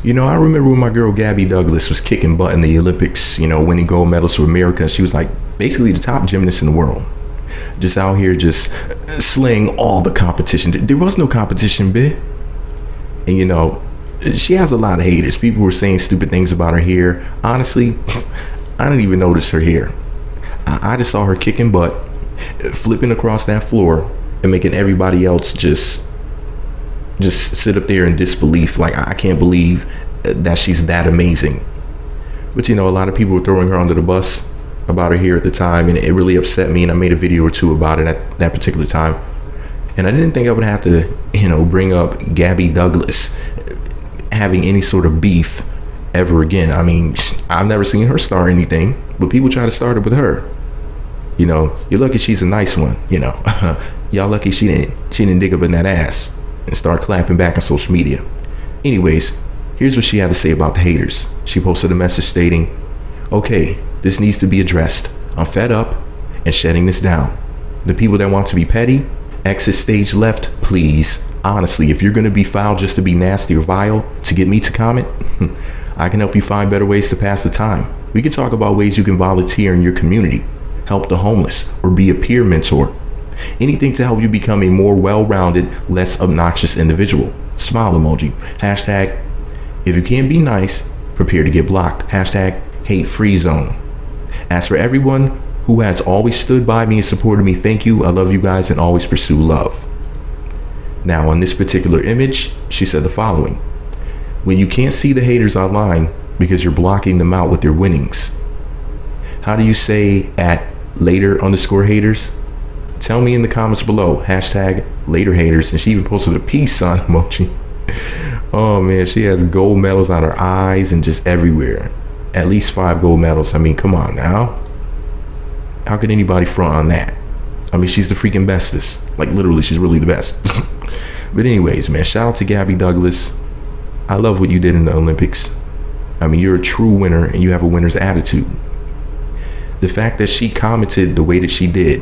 I remember when my girl Gabby Douglas was kicking butt in the Olympics, winning gold medals for America. She was like basically the top gymnast in the world. Just out here just slaying all the competition. There was no competition, bitch. And she has a lot of haters. People were saying stupid things about her hair. Honestly, I didn't even notice her hair. I just saw her kicking butt, flipping across that floor, and making everybody else just sit up there in disbelief. Like, I can't believe that she's that amazing. But a lot of people were throwing her under the bus about her hair at the time, and it really upset me, and I made a video or two about it at that particular time. And I didn't think I would have to bring up Gabby Douglas having any sort of beef ever again. I mean, I've never seen her star anything, but people try to start it with her. You're lucky she's a nice one. Y'all lucky she didn't dig up in that ass and start clapping back on social media. Anyways, here's what she had to say about the haters. She posted a message stating, "Okay, this needs to be addressed. I'm fed up and shutting this down. The people that want to be petty, exit stage left, please. Honestly, if you're going to be foul just to be nasty or vile to get me to comment, I can help you find better ways to pass the time. We can talk about ways you can volunteer in your community, help the homeless, or be a peer mentor. Anything to help you become a more well-rounded, less obnoxious individual. Smile emoji. Hashtag, if you can't be nice, prepare to get blocked. Hashtag, hate free zone. As for everyone who has always stood by me and supported me, thank you. I love you guys and always pursue love." Now, on this particular image, she said the following: "When you can't see the haters online because you're blocking them out with your winnings, how do you say at later_haters? Tell me in the comments below. Hashtag later haters." And she even posted a peace sign emoji. Oh man, she has gold medals on her eyes and just everywhere. At least 5 gold medals. I mean, come on now. How could anybody front on that? I mean, she's the freaking bestest. Like, literally, she's really the best. But anyways, man, shout out to Gabby Douglas. I love what you did in the Olympics. I mean, you're a true winner and you have a winner's attitude. The fact that she commented the way that she did,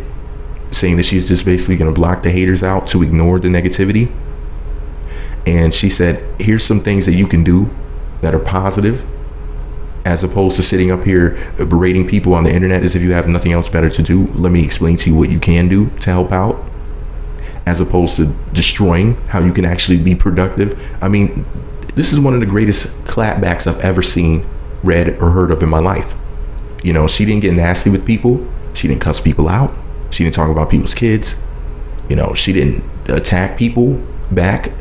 saying that she's just basically going to block the haters out to ignore the negativity. And she said, here's some things that you can do that are positive, as opposed to sitting up here berating people on the internet as if you have nothing else better to do. Let me explain to you what you can do to help out, as opposed to destroying how you can actually be productive. I mean, this is one of the greatest clapbacks I've ever seen, read, or heard of in my life. She didn't get nasty with people. She didn't cuss people out. She didn't talk about people's kids. She didn't attack people back.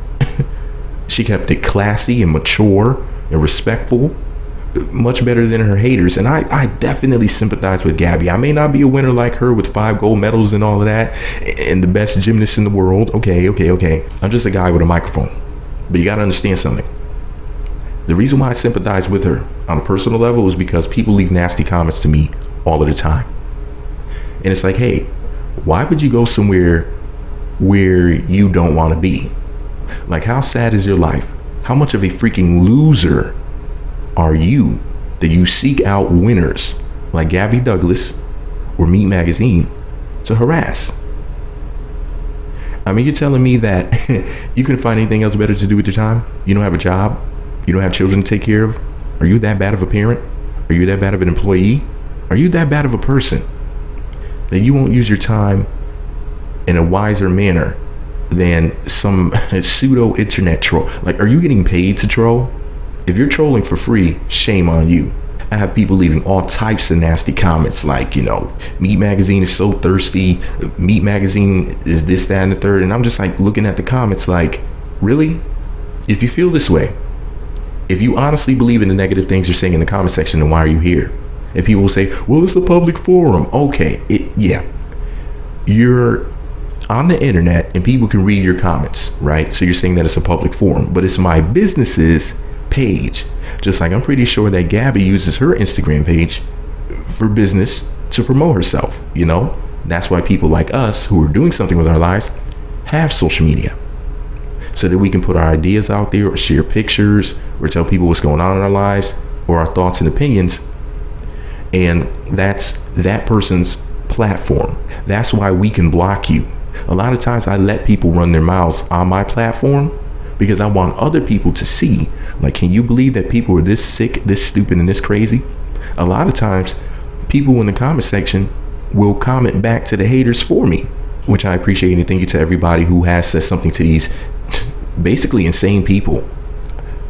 She kept it classy and mature and respectful, much better than her haters. And I definitely sympathize with Gabby. I may not be a winner like her with 5 gold medals and all of that and the best gymnast in the world. Okay. I'm just a guy with a microphone. But you got to understand something. The reason why I sympathize with her on a personal level is because people leave nasty comments to me all of the time. And it's like, hey, why would you go somewhere where you don't want to be? Like, how sad is your life? How much of a freaking loser are you that you seek out winners like Gabby Douglas or Meat Magazine to harass? I mean, you're telling me that you couldn't find anything else better to do with your time? You don't have a job? You don't have children to take care of? Are you that bad of a parent? Are you that bad of an employee? Are you that bad of a person that you won't use your time in a wiser manner than some pseudo internet troll? Like, are you getting paid to troll? If you're trolling for free, shame on you. I have people leaving all types of nasty comments like, Meat Magazine is so thirsty. Meat Magazine is this, that, and the third. And I'm just like looking at the comments like, really? If you feel this way, if you honestly believe in the negative things you're saying in the comment section, then why are you here? And people will say, well, it's a public forum. Okay, yeah. You're on the internet and people can read your comments, right? So you're saying that it's a public forum, but it's my business's page. Just like I'm pretty sure that Gabby uses her Instagram page for business to promote herself. That's why people like us who are doing something with our lives have social media, so that we can put our ideas out there or share pictures or tell people what's going on in our lives or our thoughts and opinions. And that's that person's platform. That's why we can block you. A lot of times I let people run their mouths on my platform, because I want other people to see, like, can you believe that people are this sick, this stupid, and this crazy? A lot of times, people in the comment section will comment back to the haters for me, which I appreciate, and thank you to everybody who has said something to these basically insane people.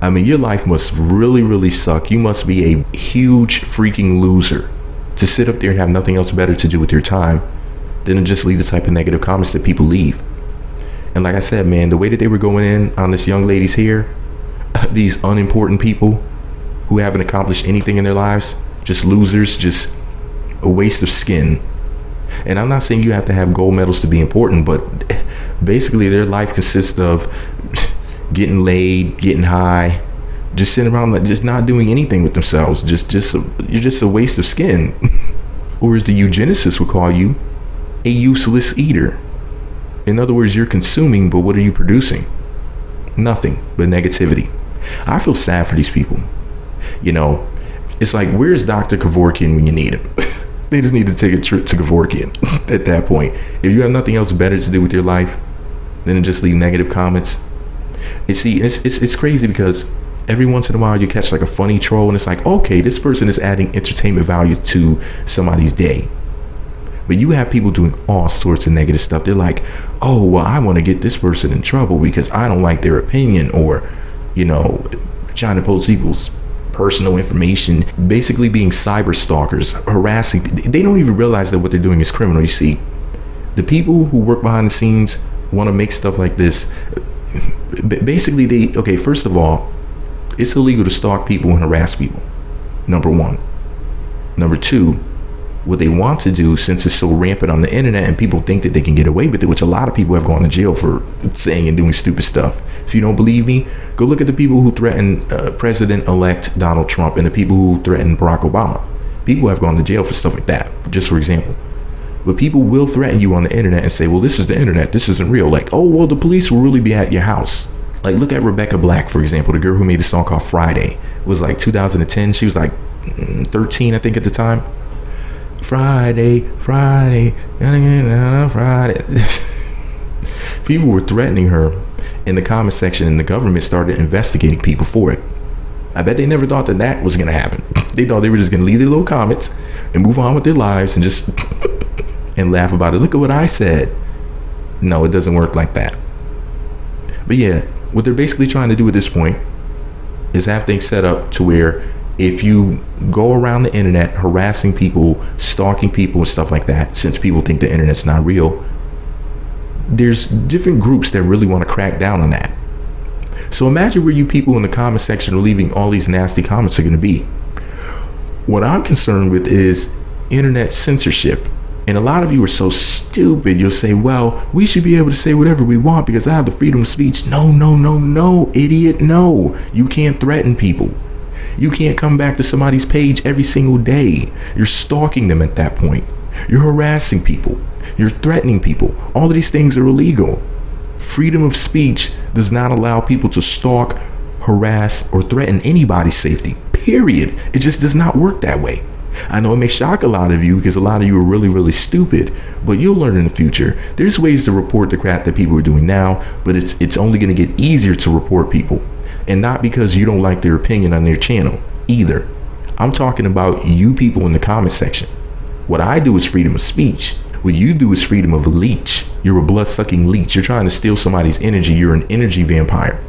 I mean, your life must really, really suck. You must be a huge freaking loser to sit up there and have nothing else better to do with your time than to just leave the type of negative comments that people leave. And like I said, man, the way that they were going in on this young lady's hair, these unimportant people who haven't accomplished anything in their lives, just losers, just a waste of skin. And I'm not saying you have to have gold medals to be important, but basically their life consists of getting laid, getting high, just sitting around, like, just not doing anything with themselves. You're just a waste of skin. Or as the eugenicists would call you, a useless eater. In other words, you're consuming, but what are you producing? Nothing but negativity. I feel sad for these people. You know, it's like, where's Dr. Kevorkian when you need him? They just need to take a trip to Kevorkian at that point. If you have nothing else better to do with your life than to just leave negative comments. It's crazy because every once in a while you catch like a funny troll and it's like, okay, this person is adding entertainment value to somebody's day. But you have people doing all sorts of negative stuff. They're like, oh, well, I want to get this person in trouble because I don't like their opinion, or, you know, trying to post people's personal information, basically being cyber stalkers, harassing. They don't even realize that what they're doing is criminal. You see, the people who work behind the scenes want to make stuff like this. Basically, first of all, it's illegal to stalk people and harass people. Number one. Number two, what they want to do, since it's so rampant on the internet and people think that they can get away with it, which a lot of people have gone to jail for saying and doing stupid stuff. If you don't believe me, go look at the people who threatened President-elect Donald Trump and the people who threatened Barack Obama. People have gone to jail for stuff like that, just for example. But people will threaten you on the internet and say, well, this is the internet, this isn't real. Like, oh, well, the police will really be at your house. Like, look at Rebecca Black, for example, the girl who made the song called Friday. It was like 2010. She was like 13, I think, at the time. Friday. People were threatening her in the comment section, and the government started investigating people for it. I bet they never thought that was going to happen. They thought they were just going to leave their little comments and move on with their lives and just and laugh about it. Look at what I said. No, it doesn't work like that. But yeah, what they're basically trying to do at this point is have things set up to where if you go around the internet harassing people, stalking people and stuff like that, since people think the internet's not real, there's different groups that really want to crack down on that. So imagine where you people in the comment section are leaving all these nasty comments are going to be. What I'm concerned with is internet censorship. And a lot of you are so stupid. You'll say, well, we should be able to say whatever we want because I have the freedom of speech. No, idiot. No, you can't threaten people. You can't come back to somebody's page every single day. You're stalking them at that point. You're harassing people. You're threatening people. All of these things are illegal. Freedom of speech does not allow people to stalk, harass, or threaten anybody's safety. Period. It just does not work that way. I know it may shock a lot of you because a lot of you are really, really stupid, but you'll learn in the future. There's ways to report the crap that people are doing now, but it's only going to get easier to report people. And not because you don't like their opinion on their channel either. I'm talking about you people in the comment section. What I do is freedom of speech. What you do is freedom of leech. You're a blood-sucking leech. You're trying to steal somebody's energy. You're an energy vampire.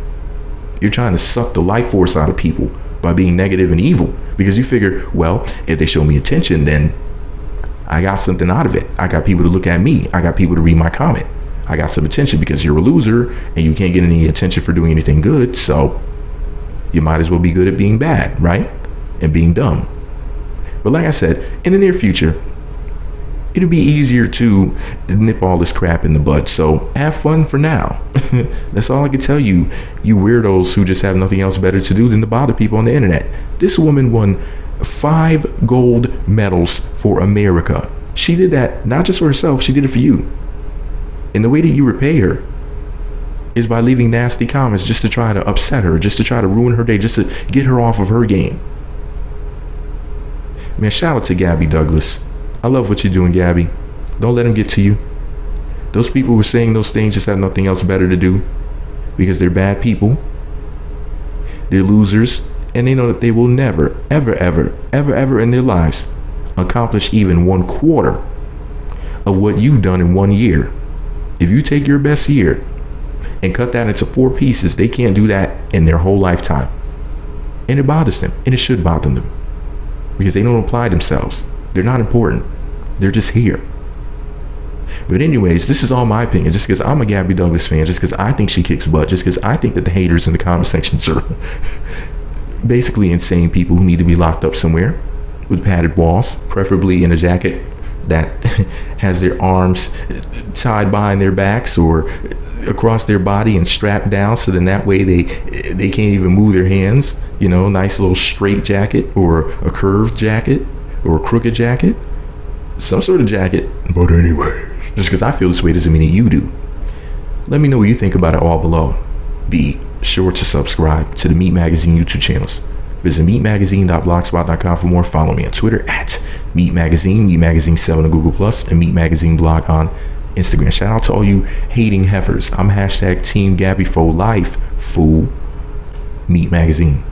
You're trying to suck the life force out of people by being negative and evil because you figure, well, if they show me attention, then I got something out of it. I got people to look at me. I got people to read my comment. I got some attention because you're a loser and you can't get any attention for doing anything good. So you might as well be good at being bad, right? And being dumb. But like I said, in the near future, it'll be easier to nip all this crap in the bud. So have fun for now. That's all I can tell you, you weirdos who just have nothing else better to do than to bother people on the internet. This woman won 5 gold medals for America. She did that not just for herself, she did it for you. And the way that you repay her is by leaving nasty comments just to try to upset her, just to try to ruin her day, just to get her off of her game. Man, shout out to Gabby Douglas. I love what you're doing, Gabby. Don't let them get to you. Those people who are saying those things just have nothing else better to do. because they're bad people, they're losers, and they know that they will never, ever, ever, ever, ever in their lives accomplish even 1/4 of what you've done in 1 year. If you take your best year and cut that into 4 pieces, they can't do that in their whole lifetime. And it bothers them, and it should bother them, because they don't apply themselves. They're not important. They're just here. But anyways, this is all my opinion, just because I'm a Gabby Douglas fan, just because I think she kicks butt, just because I think that the haters in the comment sections are basically insane people who need to be locked up somewhere with padded walls, preferably in a jacket that has their arms tied behind their backs or across their body and strapped down, so then that way they can't even move their hands. You know, nice little straight jacket or a curved jacket or a crooked jacket, some sort of jacket. But anyways, just because I feel this way doesn't mean that you do. Let me know what you think about it all below. Be sure to subscribe to the Meat Magazine YouTube channels. Visit meatmagazine.blogspot.com for more. Follow me on Twitter at Meat Magazine, Meat Magazine 7 on Google+, and Meat Magazine blog on Instagram. Shout out to all you hating heifers. I'm #Team Gabby for life, fool. Meat Magazine.